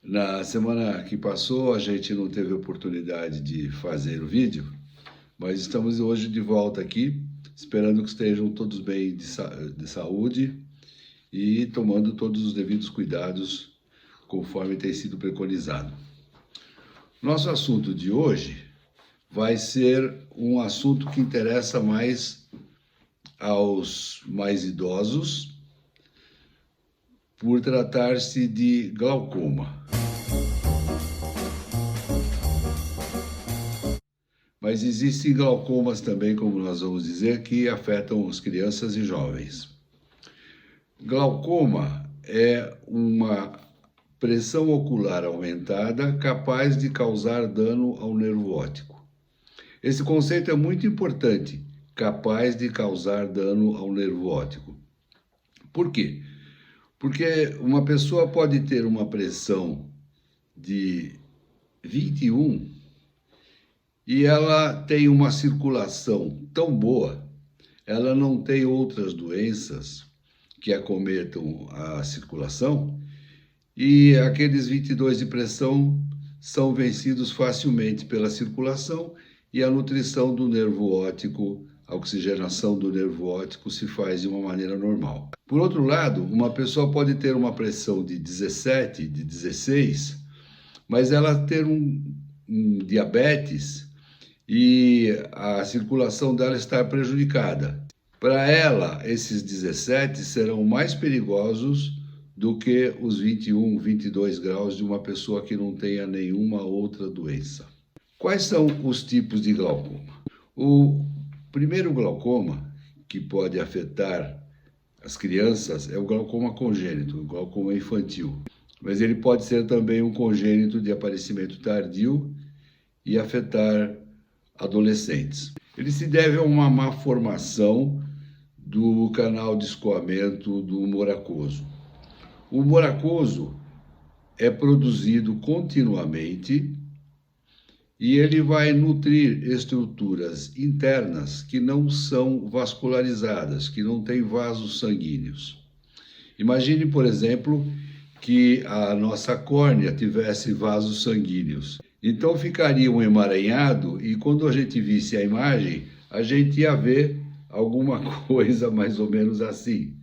Na semana que passou, a gente não teve oportunidade de fazer o vídeo, mas estamos hoje de volta aqui, esperando que estejam todos bem de saúde e tomando todos os devidos cuidados conforme tem sido preconizado. Nosso assunto de hoje vai ser um assunto que interessa mais aos mais idosos, por tratar-se de glaucoma. Mas existem glaucomas também, como nós vamos dizer, que afetam as crianças e jovens. Glaucoma é uma pressão ocular aumentada capaz de causar dano ao nervo óptico. Esse conceito é muito importante, capaz de causar dano ao nervo óptico. Por quê? Porque uma pessoa pode ter uma pressão de 21 e ela tem uma circulação tão boa, ela não tem outras doenças que acometam a circulação, e aqueles 22 de pressão são vencidos facilmente pela circulação e a nutrição do nervo óptico, a oxigenação do nervo óptico se faz de uma maneira normal. Por outro lado, uma pessoa pode ter uma pressão de 17, de 16, mas ela ter um diabetes e a circulação dela estar prejudicada. Para ela, esses 17 serão mais perigosos do que os 21, 22 graus de uma pessoa que não tenha nenhuma outra doença. Quais são os tipos de glaucoma? O primeiro glaucoma que pode afetar as crianças é o glaucoma congênito, o glaucoma infantil. Mas ele pode ser também um congênito de aparecimento tardio e afetar adolescentes. Ele se deve a uma má formação do canal de escoamento do humor aquoso. O humor aquoso é produzido continuamente e ele vai nutrir estruturas internas que não são vascularizadas, que não têm vasos sanguíneos. Imagine, por exemplo, que a nossa córnea tivesse vasos sanguíneos. Então ficaria um emaranhado e quando a gente visse a imagem, a gente ia ver alguma coisa mais ou menos assim.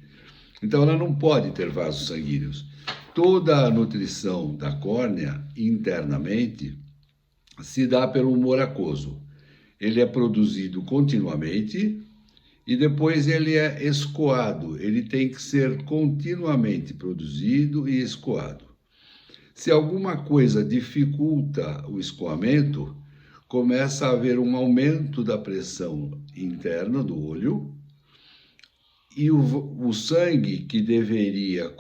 Então ela não pode ter vasos sanguíneos. Toda a nutrição da córnea internamente se dá pelo humor aquoso. Ele é produzido continuamente e depois ele é escoado. Ele tem que ser continuamente produzido e escoado. Se alguma coisa dificulta o escoamento, começa a haver um aumento da pressão interna do olho e o sangue que deveria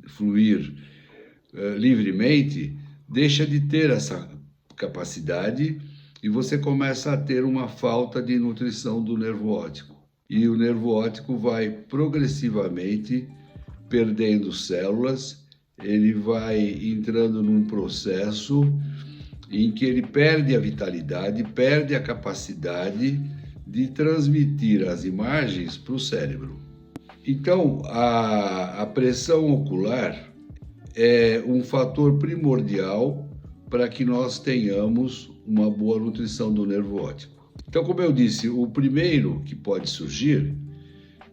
fluir livremente, deixa de ter essa capacidade e você começa a ter uma falta de nutrição do nervo óptico. E o nervo óptico vai progressivamente perdendo células, ele vai entrando num processo em que ele perde a vitalidade, perde a capacidade de transmitir as imagens para o cérebro. Então, a pressão ocular é um fator primordial para que nós tenhamos uma boa nutrição do nervo óptico. Então, como eu disse, o primeiro que pode surgir,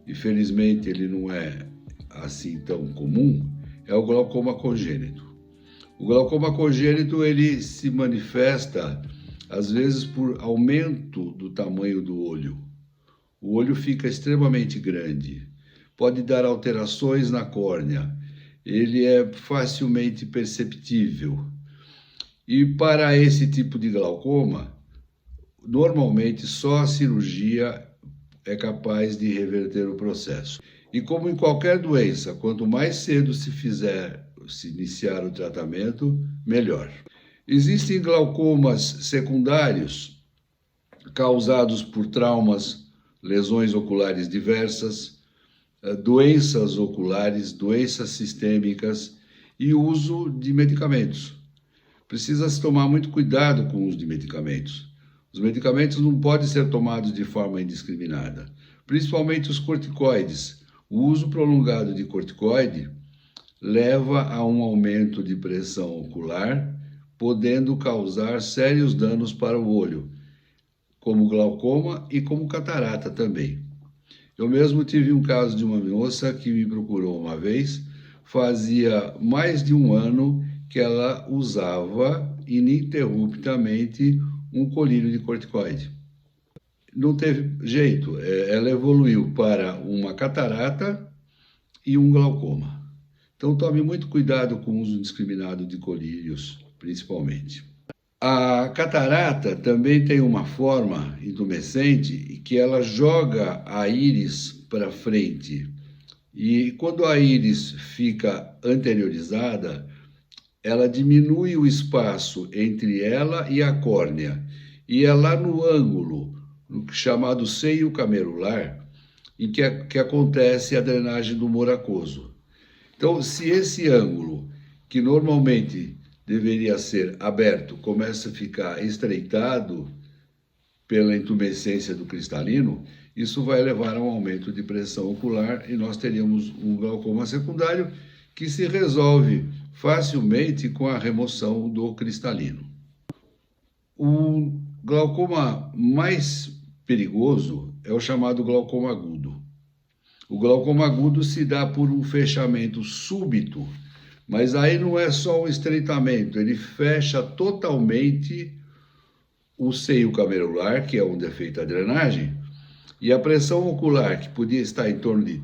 e felizmente ele não é assim tão comum, é o glaucoma congênito. O glaucoma congênito ele se manifesta às vezes por aumento do tamanho do olho. O olho fica extremamente grande, pode dar alterações na córnea, ele é facilmente perceptível. E para esse tipo de glaucoma, normalmente só a cirurgia é capaz de reverter o processo. E como em qualquer doença, quanto mais cedo se iniciar o tratamento, melhor. Existem glaucomas secundários causados por traumas, lesões oculares diversas, doenças oculares, doenças sistêmicas e uso de medicamentos. Precisa-se tomar muito cuidado com o uso de medicamentos. Os medicamentos não podem ser tomados de forma indiscriminada, principalmente os corticoides. O uso prolongado de corticoide leva a um aumento de pressão ocular, podendo causar sérios danos para o olho, como glaucoma e como catarata também. Eu mesmo tive um caso de uma moça que me procurou uma vez, fazia mais de um ano que ela usava ininterruptamente um colírio de corticoide. Não teve jeito, ela evoluiu para uma catarata e um glaucoma. Então tome muito cuidado com o uso indiscriminado de colírios, principalmente. A catarata também tem uma forma intumescente que ela joga a íris para frente. E quando a íris fica anteriorizada, ela diminui o espaço entre ela e a córnea. E é lá no ângulo, no chamado seio camerular, em que acontece a drenagem do humor aquoso. Então, se esse ângulo, que normalmente deveria ser aberto, começa a ficar estreitado pela intumescência do cristalino, isso vai levar a um aumento de pressão ocular e nós teríamos um glaucoma secundário que se resolve facilmente com a remoção do cristalino. O glaucoma mais perigoso é o chamado glaucoma agudo. O glaucoma agudo se dá por um fechamento súbito, mas aí não é só um estreitamento, ele fecha totalmente o seio camerular, que é onde é feita a drenagem, e a pressão ocular, que podia estar em torno de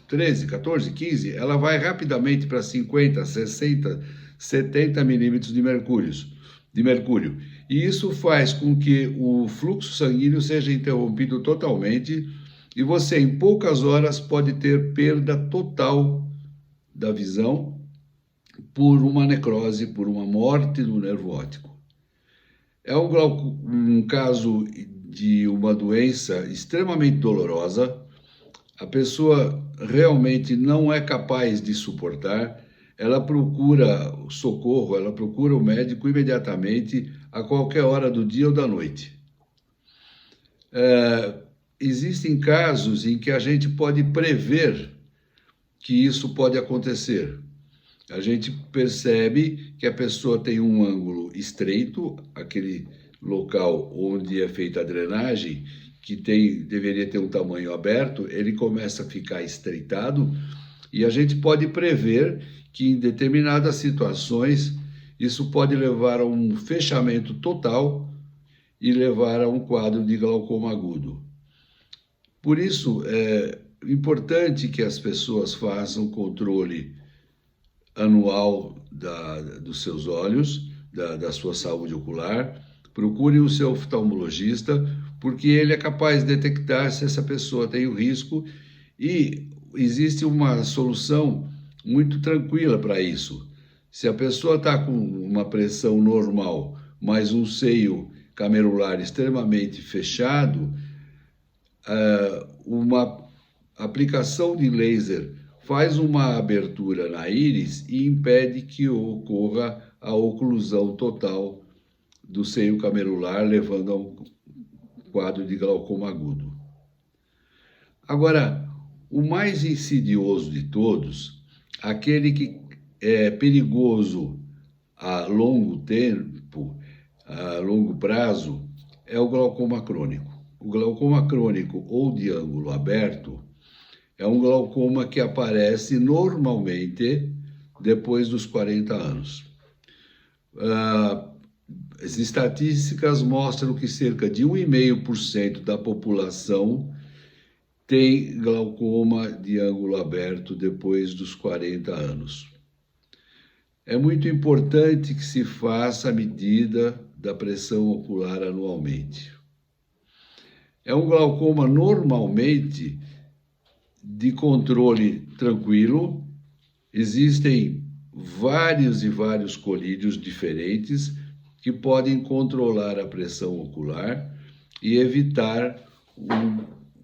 13, 14, 15, ela vai rapidamente para 50, 60, 70 milímetros de mercúrio. E isso faz com que o fluxo sanguíneo seja interrompido totalmente e você, em poucas horas, pode ter perda total da visão por uma necrose, por uma morte do nervo óptico. É um caso de uma doença extremamente dolorosa. A pessoa realmente não é capaz de suportar, ela procura socorro, ela procura o médico imediatamente, a qualquer hora do dia ou da noite. Existem casos em que a gente pode prever que isso pode acontecer. A gente percebe que a pessoa tem um ângulo estreito, aquele local onde é feita a drenagem, que deveria ter um tamanho aberto, ele começa a ficar estreitado e a gente pode prever que em determinadas situações isso pode levar a um fechamento total e levar a um quadro de glaucoma agudo. Por isso, é importante que as pessoas façam controle anual dos seus olhos, da sua saúde ocular, procure o seu oftalmologista, porque ele é capaz de detectar se essa pessoa tem o risco e existe uma solução muito tranquila para isso. Se a pessoa está com uma pressão normal, mas um seio camerular extremamente fechado, uma aplicação de laser faz uma abertura na íris e impede que ocorra a oclusão total do seio camerular, levando a um quadro de glaucoma agudo. Agora, o mais insidioso de todos, aquele que é perigoso a longo tempo, a longo prazo, é o glaucoma crônico. O glaucoma crônico ou de ângulo aberto é um glaucoma que aparece normalmente depois dos 40 anos. As estatísticas mostram que cerca de 1,5% da população tem glaucoma de ângulo aberto depois dos 40 anos. É muito importante que se faça a medida da pressão ocular anualmente. É um glaucoma normalmente de controle tranquilo. Existem vários e vários colírios diferentes que podem controlar a pressão ocular e evitar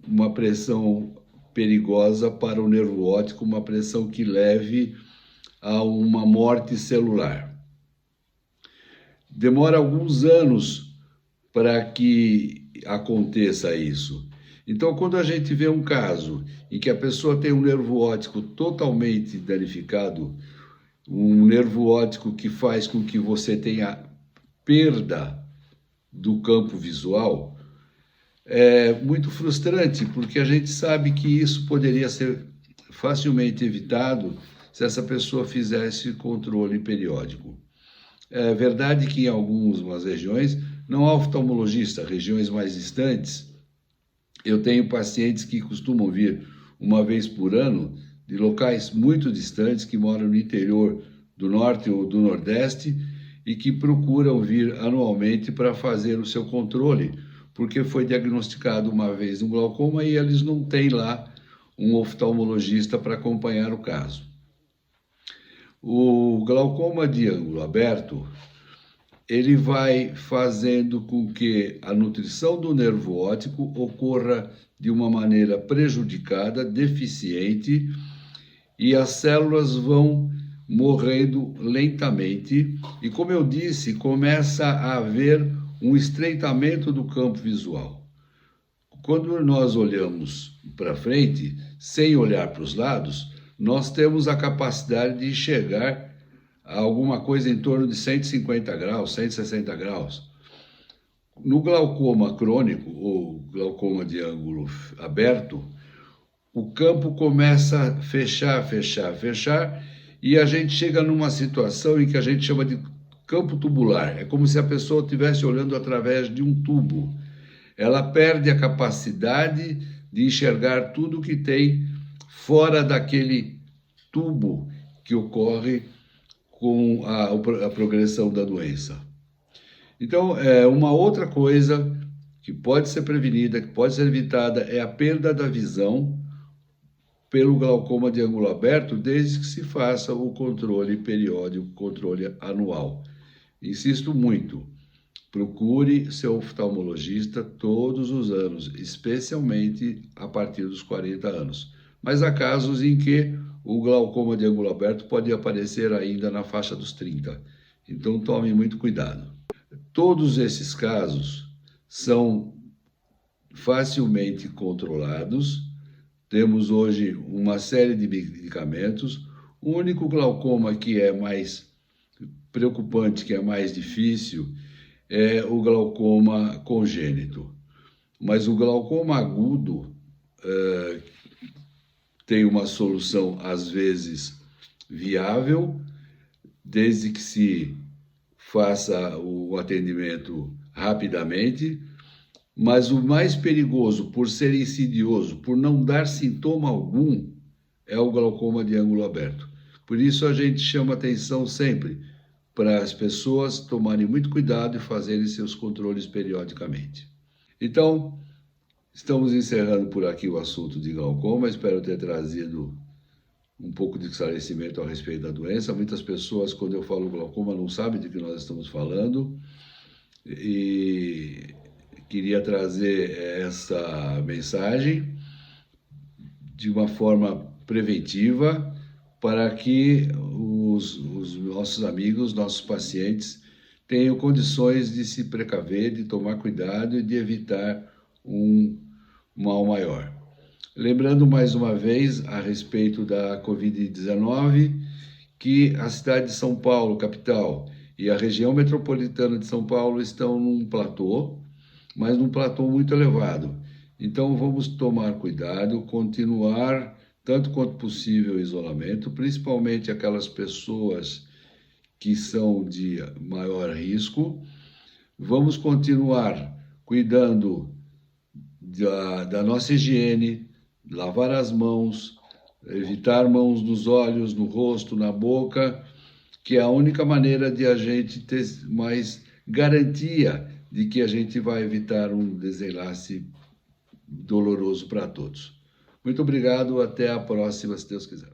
uma pressão perigosa para o nervo óptico, uma pressão que leve a uma morte celular. Demora alguns anos para que aconteça isso. Então, quando a gente vê um caso em que a pessoa tem um nervo óptico totalmente danificado, um nervo óptico que faz com que você tenha perda do campo visual, é muito frustrante, porque a gente sabe que isso poderia ser facilmente evitado se essa pessoa fizesse controle periódico. É verdade que em algumas regiões não há oftalmologista, regiões mais distantes. Eu tenho pacientes que costumam vir uma vez por ano de locais muito distantes, que moram no interior do norte ou do nordeste e que procuram vir anualmente para fazer o seu controle, porque foi diagnosticado uma vez um glaucoma e eles não têm lá um oftalmologista para acompanhar o caso. O glaucoma de ângulo aberto, ele vai fazendo com que a nutrição do nervo óptico ocorra de uma maneira prejudicada, deficiente, e as células vão morrendo lentamente. E, como eu disse, começa a haver um estreitamento do campo visual. Quando nós olhamos para frente, sem olhar para os lados, nós temos a capacidade de enxergar alguma coisa em torno de 150 graus, 160 graus. No glaucoma crônico, ou glaucoma de ângulo aberto, o campo começa a fechar, e a gente chega numa situação em que a gente chama de campo tubular. É como se a pessoa estivesse olhando através de um tubo. Ela perde a capacidade de enxergar tudo que tem fora daquele tubo que ocorre com a progressão da doença. Então, uma outra coisa que pode ser prevenida, que pode ser evitada, é a perda da visão pelo glaucoma de ângulo aberto, desde que se faça o controle periódico, controle anual. Insisto muito, procure seu oftalmologista todos os anos, especialmente a partir dos 40 anos. Mas há casos em que o glaucoma de ângulo aberto pode aparecer ainda na faixa dos 30. Então tome muito cuidado. Todos esses casos são facilmente controlados. Temos hoje uma série de medicamentos. O único glaucoma que é mais preocupante, que é mais difícil, é o glaucoma congênito. Mas o glaucoma agudo tem uma solução, às vezes, viável, desde que se faça o atendimento rapidamente, mas o mais perigoso, por ser insidioso, por não dar sintoma algum, é o glaucoma de ângulo aberto. Por isso a gente chama atenção sempre para as pessoas tomarem muito cuidado e fazerem seus controles periodicamente. Então, estamos encerrando por aqui o assunto de glaucoma. Espero ter trazido um pouco de esclarecimento a respeito da doença. Muitas pessoas, quando eu falo glaucoma, não sabem de que nós estamos falando. E queria trazer essa mensagem de uma forma preventiva para que os nossos amigos, nossos pacientes, tenham condições de se precaver, de tomar cuidado e de evitar um mal maior. Lembrando mais uma vez a respeito da Covid-19, que a cidade de São Paulo, capital, e a região metropolitana de São Paulo estão num platô, mas num platô muito elevado. Então vamos tomar cuidado, continuar tanto quanto possível o isolamento, principalmente aquelas pessoas que são de maior risco. Vamos continuar cuidando da nossa higiene, lavar as mãos, evitar mãos nos olhos, no rosto, na boca, que é a única maneira de a gente ter mais garantia de que a gente vai evitar um desenlace doloroso para todos. Muito obrigado, até a próxima, se Deus quiser.